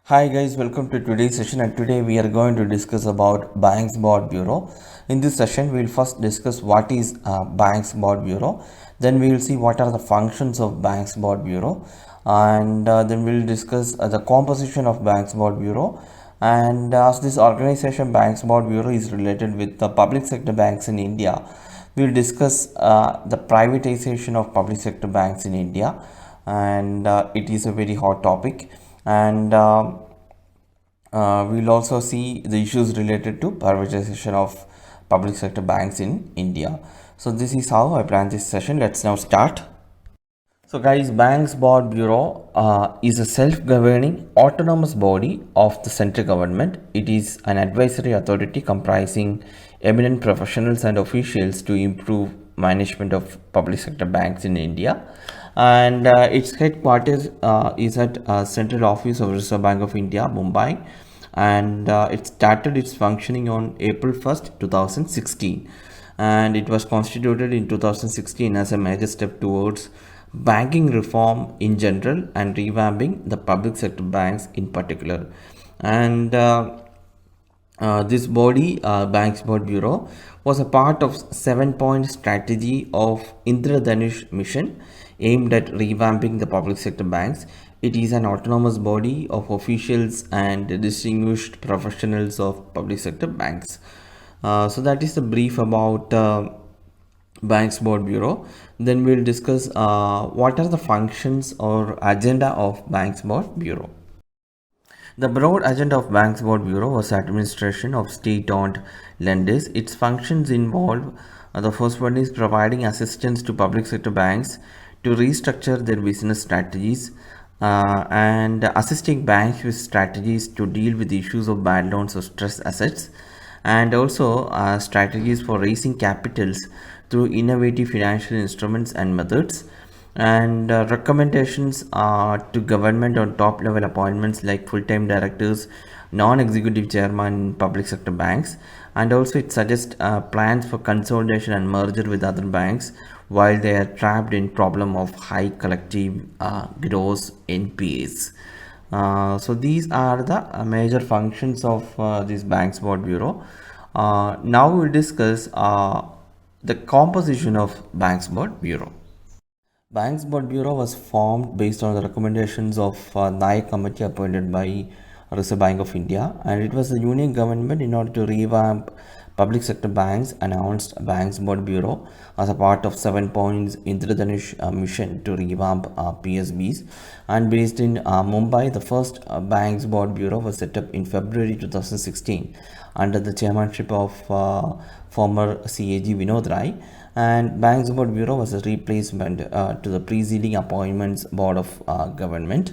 Hi guys, welcome to today's session, and today we are going to discuss about Banks Board Bureau. In this session, we will first discuss what is Banks Board Bureau. Then we will see what are the functions of Banks Board Bureau, and then we will discuss the composition of Banks Board Bureau. And as this organization, Banks Board Bureau, is related with the public sector banks in India, we will discuss the privatization of public sector banks in India, and it is a very hot topic. And we'll also see the issues related to privatization of public sector banks in India. So this is how I plan this session. Let's now start. So guys, Banks Board Bureau is a self-governing autonomous body of the central government. It is an advisory authority comprising eminent professionals and officials to improve management of public sector banks in India. And its headquarters is at Central Office of Reserve Bank of India, Mumbai, and it started its functioning on April 1st, 2016, and it was constituted in 2016 as a major step towards banking reform in general and revamping the public sector banks in particular. And this body, Banks Board Bureau, was a part of 7-point strategy of Indradhanush mission aimed at revamping the public sector banks. It is an autonomous body of officials and distinguished professionals of public sector banks. So that is the brief about Banks Board Bureau. Then we'll discuss what are the functions or agenda of Banks Board Bureau. The broad agenda of Banks Board Bureau was administration of state-owned lenders. Its functions involve the first one is providing assistance to public sector banks to restructure their business strategies and assisting banks with strategies to deal with issues of bad loans or stressed assets, and also strategies for raising capitals through innovative financial instruments and methods, and recommendations to government on top level appointments like full-time directors, non-executive chairman in public sector banks, and also it suggests plans for consolidation and merger with other banks while they are trapped in problem of high collective gross NPAs. So these are the major functions of this Banks Board Bureau. Now we'll discuss the composition of Banks Board Bureau. Banks Board Bureau was formed based on the recommendations of Nayak Committee appointed by Reserve Bank of India, and it was the union government in order to revamp public sector banks announced Banks Board Bureau as a part of 7 points Indradhanush mission to revamp PSBs. And based in Mumbai, the first Banks Board Bureau was set up in February 2016 under the chairmanship of former CAG Vinod Rai, and Banks Board Bureau was a replacement to the preceding appointments board of government.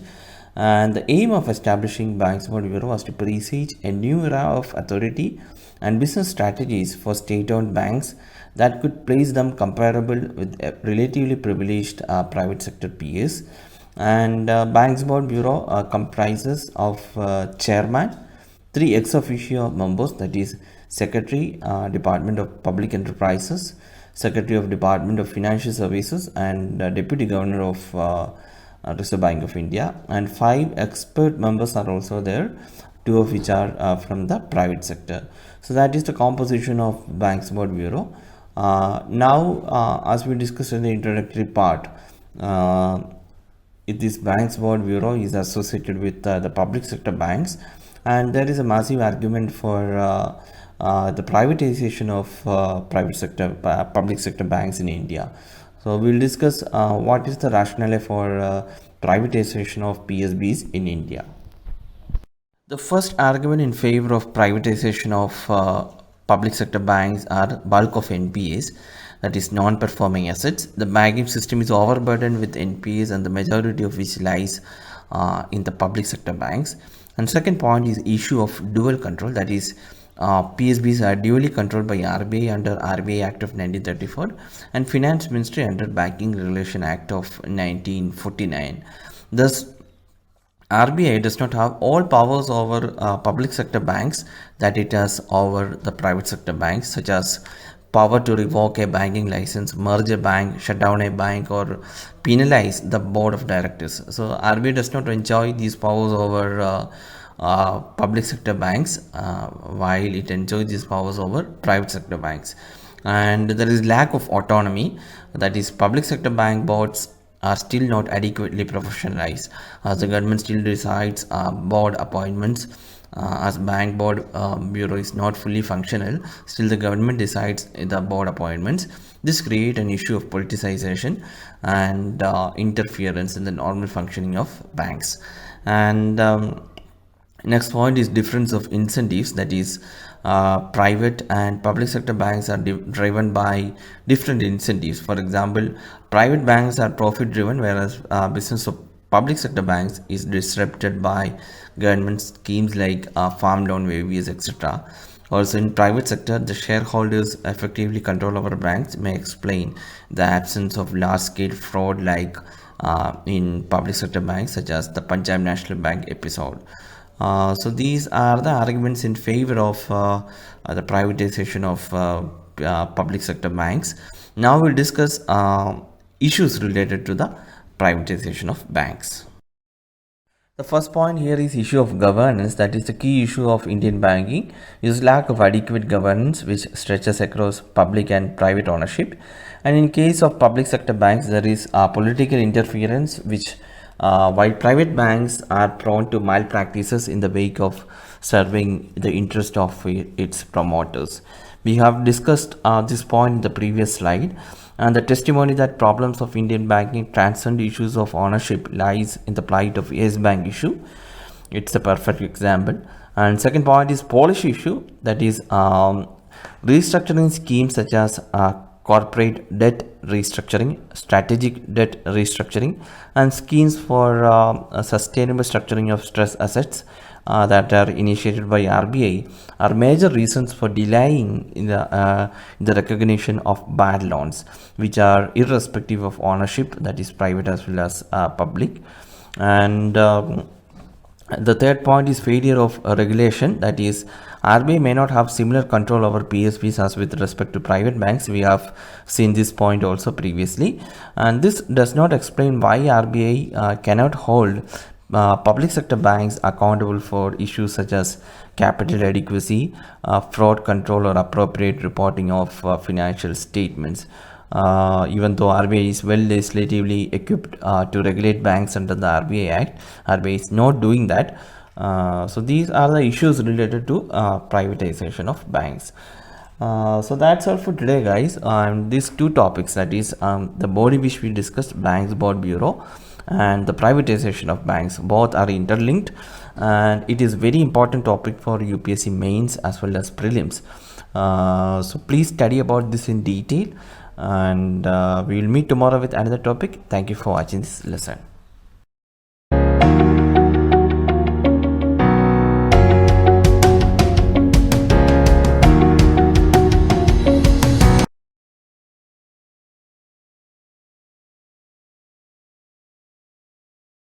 And the aim of establishing Banks Board Bureau was to presage a new era of authority and business strategies for state-owned banks that could place them comparable with relatively privileged private sector peers. And Banks Board Bureau comprises of chairman, 3 ex officio members, that is Secretary, Department of Public Enterprises, Secretary of Department of Financial Services, and Deputy Governor of Reserve Bank of India, and 5 expert members are also there, 2 of which are from the private sector. So that is the composition of Banks Board Bureau. Now, as we discussed in the introductory part, this Banks Board Bureau is associated with the public sector banks, and there is a massive argument for the privatization of public sector banks in India. So we'll discuss what is the rationale for privatization of PSBs in India. The first argument in favor of privatization of public sector banks are bulk of NPAs, that is non-performing assets. The banking system is overburdened with NPAs, and the majority of which lies in the public sector banks. And second point is issue of dual control, that is PSBs are duly controlled by RBI under RBI Act of 1934 and Finance Ministry under Banking Regulation Act of 1949. Thus, RBI does not have all powers over public sector banks that it has over the private sector banks, such as power to revoke a banking license, merge a bank, shut down a bank, or penalize the board of directors. So RBI does not enjoy these powers over public sector banks while it enjoys these powers over private sector banks. And there is lack of autonomy, that is public sector bank boards are still not adequately professionalized, as the government still decides board appointments. As bank board bureau is not fully functional, still the government decides the board appointments. This create an issue of politicization and interference in the normal functioning of banks. And next point is difference of incentives, that is private and public sector banks are driven by different incentives. For example, private banks are profit driven, whereas business of public sector banks is disrupted by government schemes like farm loan waivers, etc. Also, in private sector, the shareholders effectively control our banks may explain the absence of large-scale fraud like in public sector banks, such as the Punjab National Bank episode. So these are the arguments in favor of the privatization of public sector banks. Now we'll discuss issues related to the privatization of banks. The first point here is issue of governance, that is the key issue of Indian banking is lack of adequate governance which stretches across public and private ownership. And in case of public sector banks, there is political interference which while private banks are prone to malpractices in the wake of serving the interest of its promoters. We have discussed this point in the previous slide, and the testimony that problems of Indian banking transcend issues of ownership lies in the plight of Yes Bank issue. It's a perfect example. And second point is policy issue, that is restructuring schemes such as corporate debt restructuring, strategic debt restructuring, and schemes for sustainable structuring of stress assets that are initiated by RBI are major reasons for delaying in the recognition of bad loans, which are irrespective of ownership, that is private as well as public. And the third point is failure of regulation, that is RBI may not have similar control over PSBs as with respect to private banks. We have seen this point also previously, and this does not explain why RBI cannot hold public sector banks accountable for issues such as capital adequacy, fraud control, or appropriate reporting of financial statements. Even though RBI is well legislatively equipped to regulate banks under the RBI Act, RBI is not doing that. So these are the issues related to privatization of banks. So that's all for today, guys. These two topics, that is the body which we discussed, Banks Board Bureau, and the privatization of banks, both are interlinked, and it is very important topic for UPSC mains as well as prelims. So please study about this in detail, and we will meet tomorrow with another topic. Thank you for watching this lesson.